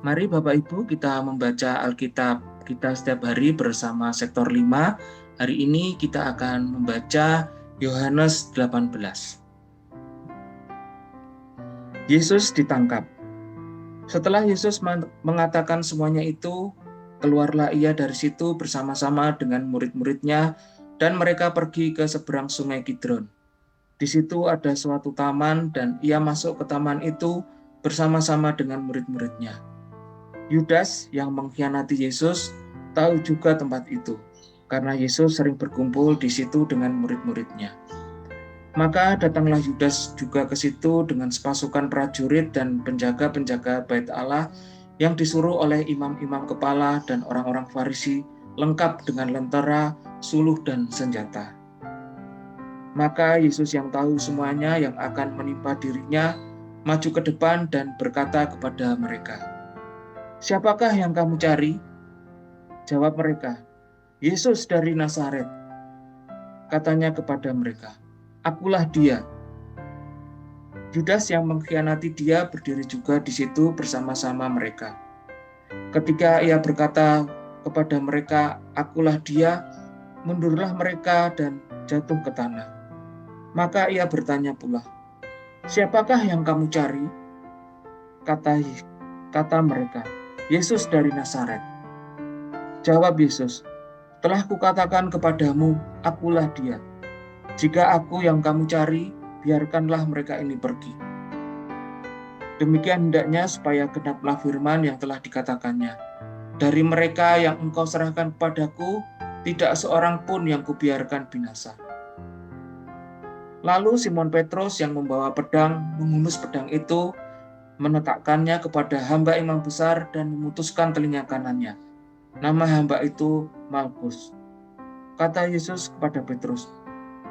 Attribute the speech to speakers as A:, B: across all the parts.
A: Mari Bapak Ibu kita membaca Alkitab kita setiap hari bersama sektor 5. Hari ini kita akan membaca Yohanes 18. Yesus ditangkap. Setelah Yesus mengatakan semuanya itu, keluarlah ia dari situ bersama-sama dengan murid-muridnya dan mereka pergi ke seberang sungai Kidron. Di situ ada suatu taman dan ia masuk ke taman itu bersama-sama dengan murid-muridnya. Yudas yang mengkhianati Yesus tahu juga tempat itu, karena Yesus sering berkumpul di situ dengan murid-muridnya. Maka datanglah Yudas juga ke situ dengan sepasukan prajurit dan penjaga-penjaga bait Allah yang disuruh oleh imam-imam kepala dan orang-orang Farisi, lengkap dengan lentera, suluh dan senjata. Maka Yesus yang tahu semuanya yang akan menimpa dirinya, maju ke depan dan berkata kepada mereka, "Siapakah yang kamu cari?" Jawab mereka, "Yesus dari Nazaret." Katanya kepada mereka, "Akulah dia." Yudas yang mengkhianati dia berdiri juga di situ bersama-sama mereka. Ketika ia berkata kepada mereka, "Akulah dia," mundurlah mereka dan jatuh ke tanah. Maka ia bertanya pula, "Siapakah yang kamu cari?" Kata mereka, "Yesus dari Nazaret." Jawab Yesus, "Telah kukatakan kepadamu, akulah dia. Jika aku yang kamu cari, biarkanlah mereka ini pergi." Demikian hendaknya supaya genaplah firman yang telah dikatakannya, "Dari mereka yang engkau serahkan kepadaku, tidak seorang pun yang kubiarkan binasa." Lalu Simon Petrus yang membawa pedang menghunus pedang itu, meletakkannya kepada hamba imam besar dan memutuskan telinga kanannya. Nama hamba itu Malkus. Kata Yesus kepada Petrus,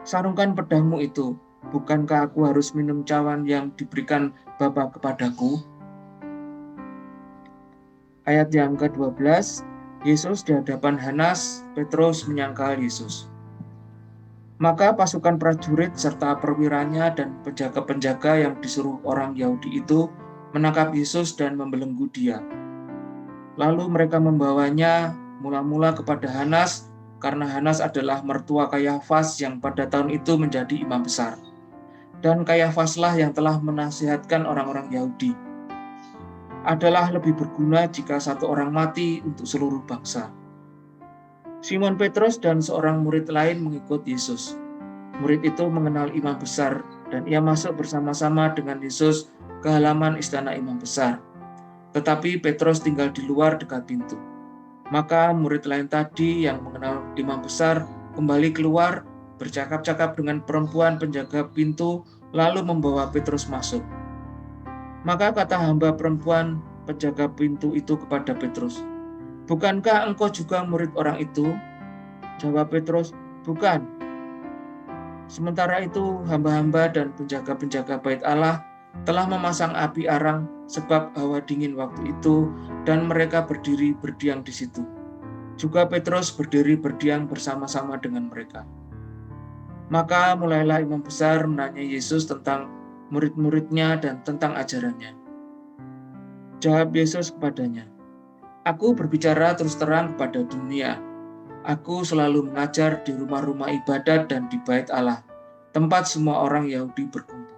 A: "Sarungkan pedangmu itu, bukankah aku harus minum cawan yang diberikan Bapa kepadaku?" Ayat yang ke-12, Yesus di hadapan Hanas, Petrus menyangkal Yesus. Maka pasukan prajurit serta perwiranya dan penjaga-penjaga yang disuruh orang Yahudi itu menangkap Yesus dan membelenggu dia. Lalu mereka membawanya mula-mula kepada Hanas, karena Hanas adalah mertua Kayafas yang pada tahun itu menjadi imam besar. Dan Kayafaslah yang telah menasihatkan orang-orang Yahudi. Adalah lebih berguna jika satu orang mati untuk seluruh bangsa. Simon Petrus dan seorang murid lain mengikut Yesus. Murid itu mengenal imam besar dan ia masuk bersama-sama dengan Yesus ke halaman istana imam besar. Tetapi Petrus tinggal di luar dekat pintu. Maka murid lain tadi yang mengenal imam besar kembali keluar, bercakap-cakap dengan perempuan penjaga pintu, lalu membawa Petrus masuk. Maka kata hamba perempuan penjaga pintu itu kepada Petrus, "Bukankah engkau juga murid orang itu?" Jawab Petrus, "Bukan." Sementara itu hamba-hamba dan penjaga-penjaga bait Allah telah memasang api arang sebab hawa dingin waktu itu, dan mereka berdiri berdiam di situ. Juga Petrus berdiri berdiam bersama-sama dengan mereka. Maka mulailah imam besar menanya Yesus tentang murid-muridnya dan tentang ajarannya. Jawab Yesus kepadanya, "Aku berbicara terus terang kepada dunia. Aku selalu mengajar di rumah-rumah ibadat dan di bait Allah, tempat semua orang Yahudi berkumpul.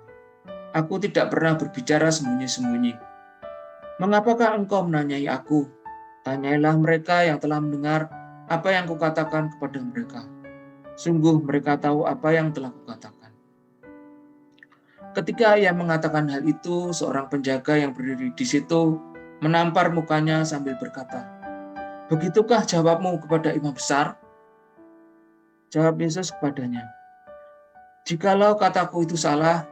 A: Aku tidak pernah berbicara sembunyi-sembunyi. Mengapakah engkau menanyai aku? Tanyailah mereka yang telah mendengar apa yang kukatakan kepada mereka. Sungguh mereka tahu apa yang telah kukatakan." Ketika ia mengatakan hal itu, seorang penjaga yang berdiri di situ menampar mukanya sambil berkata, "Begitukah jawabmu kepada imam besar?" Jawab Yesus kepadanya, "Jikalau kataku itu salah,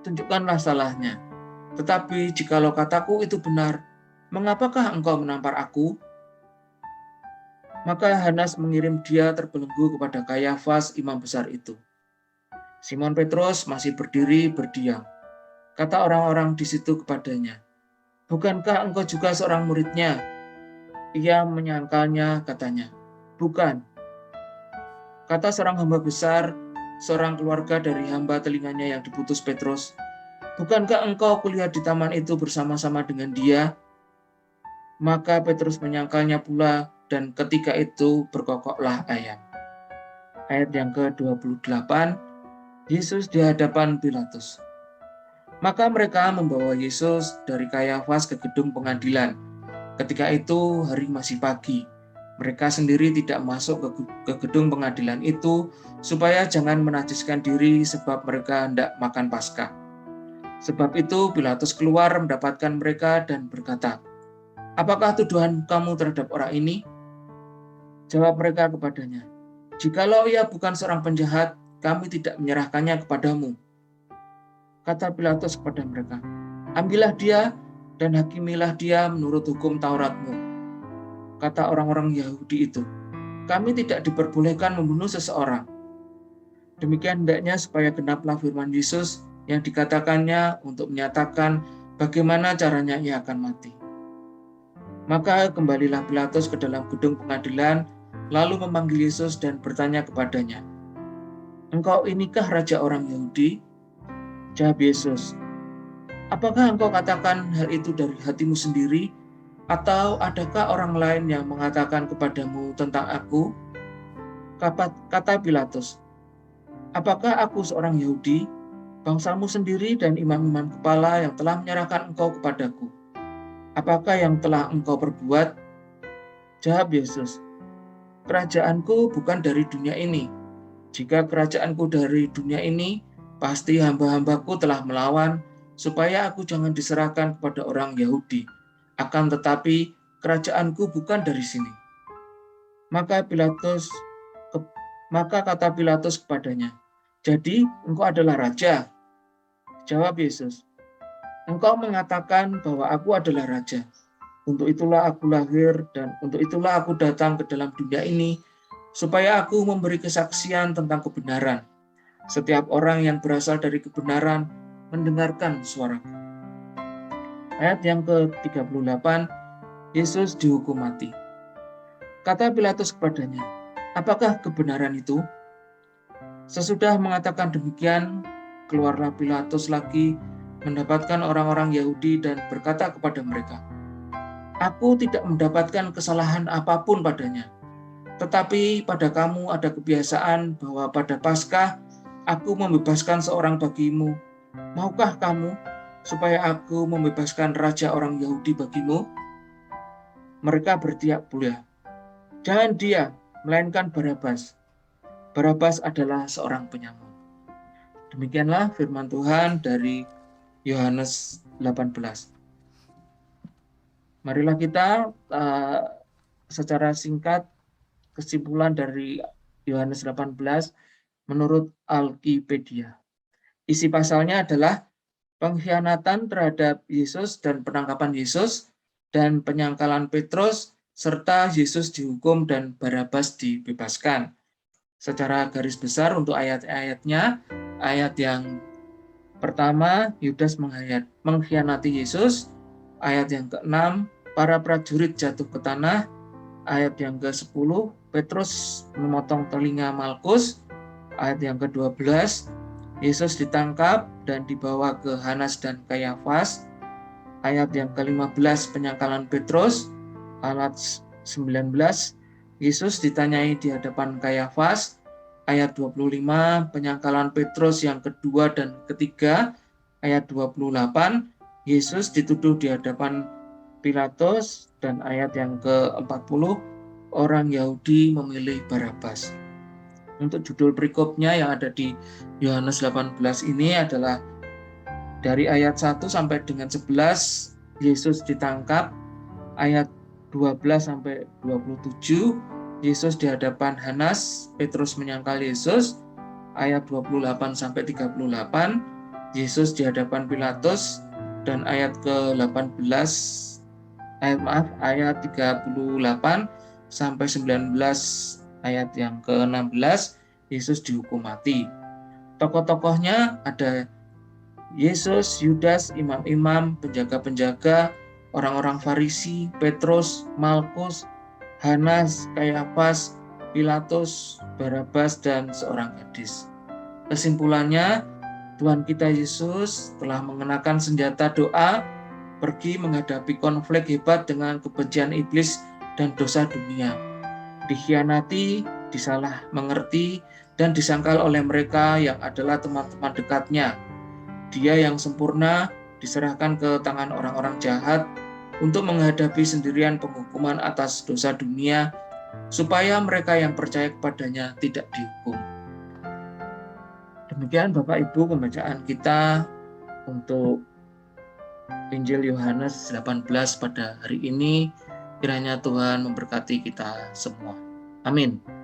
A: tunjukkanlah salahnya. Tetapi jikalau kataku itu benar, mengapakah engkau menampar aku?" Maka Hanas mengirim dia terbelenggu kepada Kayafas imam besar itu. Simon Petrus masih berdiri berdiam. Kata orang-orang di situ kepadanya, "Bukankah engkau juga seorang muridnya?" Ia menyangkalnya, katanya, "Bukan." Kata seorang hamba besar, seorang keluarga dari hamba telinganya yang diputus Petrus, "Bukankah engkau kuliah di taman itu bersama-sama dengan dia?" Maka Petrus menyangkalnya pula, dan ketika itu berkokoklah ayam. Ayat yang ke-28, Yesus di hadapan Pilatus. Maka mereka membawa Yesus dari Kayafas ke gedung pengadilan. Ketika itu hari masih pagi. Mereka sendiri tidak masuk ke gedung pengadilan itu supaya jangan menajiskan diri sebab mereka hendak makan Paskah. Sebab itu Pilatus keluar mendapatkan mereka dan berkata, "Apakah tuduhan kamu terhadap orang ini?" Jawab mereka kepadanya, "Jikalau ia bukan seorang penjahat, kami tidak menyerahkannya kepadamu." Kata Pilatus kepada mereka, "Ambillah dia dan hakimilah dia menurut hukum Tauratmu." Kata orang-orang Yahudi itu, "Kami tidak diperbolehkan membunuh seseorang." Demikian hendaknya supaya genaplah firman Yesus yang dikatakannya untuk menyatakan bagaimana caranya ia akan mati. Maka kembalilah Pilatus ke dalam gedung pengadilan, lalu memanggil Yesus dan bertanya kepadanya, "Engkau inikah raja orang Yahudi?" Jawab Yesus, "Apakah engkau katakan hal itu dari hatimu sendiri, atau adakah orang lain yang mengatakan kepadamu tentang aku?" Kata Pilatus, "Apakah aku seorang Yahudi? Bangsamu sendiri dan imam-imam kepala yang telah menyerahkan engkau kepadaku. Apakah yang telah engkau perbuat?" Jawab Yesus, "Kerajaanku bukan dari dunia ini. Jika kerajaanku dari dunia ini, pasti hamba-hambaku telah melawan, supaya aku jangan diserahkan kepada orang Yahudi. Akan tetapi, kerajaanku bukan dari sini." Maka kata Pilatus kepadanya, "Jadi engkau adalah raja?" Jawab Yesus, "Engkau mengatakan bahwa aku adalah raja. Untuk itulah aku lahir dan untuk itulah aku datang ke dalam dunia ini, supaya aku memberi kesaksian tentang kebenaran. Setiap orang yang berasal dari kebenaran mendengarkan suaraku." Ayat yang ke-38, Yesus dihukum mati. Kata Pilatus kepadanya, "Apakah kebenaran itu?" Sesudah mengatakan demikian, keluarlah Pilatus lagi mendapatkan orang-orang Yahudi dan berkata kepada mereka, "Aku tidak mendapatkan kesalahan apapun padanya. Tetapi pada kamu ada kebiasaan bahwa pada Paskah aku membebaskan seorang bagimu. Maukah kamu supaya aku membebaskan raja orang Yahudi bagimu?" Mereka berteriak pula, "Jangan dia, melainkan Barabas. Barabas adalah seorang penyamun." Demikianlah firman Tuhan dari Yohanes 18. Marilah kita secara singkat kesimpulan dari Yohanes 18 menurut Alkipedia. Isi pasalnya adalah pengkhianatan terhadap Yesus dan penangkapan Yesus dan penyangkalan Petrus serta Yesus dihukum dan Barabas dibebaskan. Secara garis besar untuk ayat-ayatnya, ayat yang pertama, Yudas mengkhianati Yesus. Ayat yang ke-6, para prajurit jatuh ke tanah. Ayat yang ke-10, Petrus memotong telinga Malkus. Ayat yang ke-12, Yesus ditangkap dan dibawa ke Hanas dan Kayafas. Ayat yang ke-15, penyangkalan Petrus. Ayat 19, Yesus ditanyai di hadapan Kayafas. Ayat 25, penyangkalan Petrus yang kedua dan ketiga. Ayat 28, Yesus dituduh di hadapan Pilatus. Dan ayat yang ke-40, orang Yahudi memilih Barabas. Untuk judul perikopnya yang ada di Yohanes 18 ini adalah dari ayat 1 sampai dengan 11, Yesus ditangkap. Ayat 12 sampai 27, Yesus di hadapan Hanas, Petrus menyangkal Yesus. Ayat 28 sampai 38, Yesus di hadapan Pilatus. Dan ayat ke-18 ayat 38 sampai 19 ayat yang ke-16, Yesus dihukum mati. Tokoh-tokohnya ada Yesus, Yudas, imam-imam, penjaga-penjaga, orang-orang Farisi, Petrus, Malkus, Hanas, Kayafas, Pilatus, Barabas, dan seorang gadis. Kesimpulannya, Tuhan kita Yesus telah mengenakan senjata doa pergi menghadapi konflik hebat dengan kebencian iblis dan dosa dunia. Dikhianati, disalah mengerti, dan disangkal oleh mereka yang adalah teman-teman dekatnya. Dia yang sempurna diserahkan ke tangan orang-orang jahat untuk menghadapi sendirian penghukuman atas dosa dunia, supaya mereka yang percaya kepadanya tidak dihukum. Demikian Bapak Ibu pembacaan kita untuk Injil Yohanes 18 pada hari ini. Kiranya Tuhan memberkati kita semua. Amin.